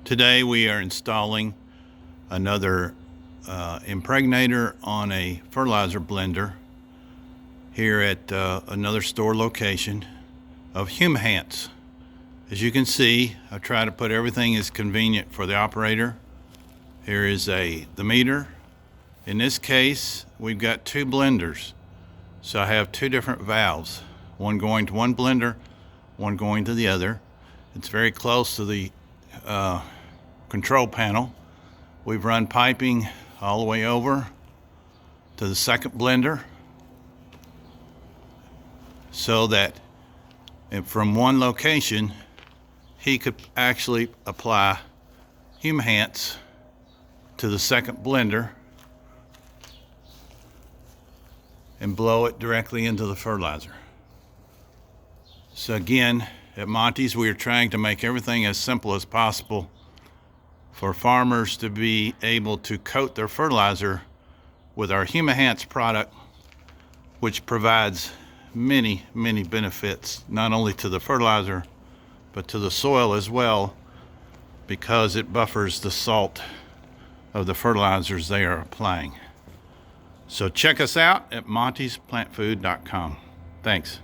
Today we are installing another impregnator on a fertilizer blender here at another store location of Humihance. As you can see, I've tried to put everything as convenient for the operator. Here is the meter. In this case, we've got two blenders. So I have two different valves, one going to one blender, one going to the other. It's very close to the control panel. We've run piping all the way over to the second blender so that from one location he could actually apply Humihance to the second blender and blow it directly into the fertilizer. So again, at Monty's, we are trying to make everything as simple as possible for farmers to be able to coat their fertilizer with our Humihance product, which provides many benefits, not only to the fertilizer, but to the soil as well, because it buffers the salt of the fertilizers they are applying. So check us out at montysplantfood.com. Thanks.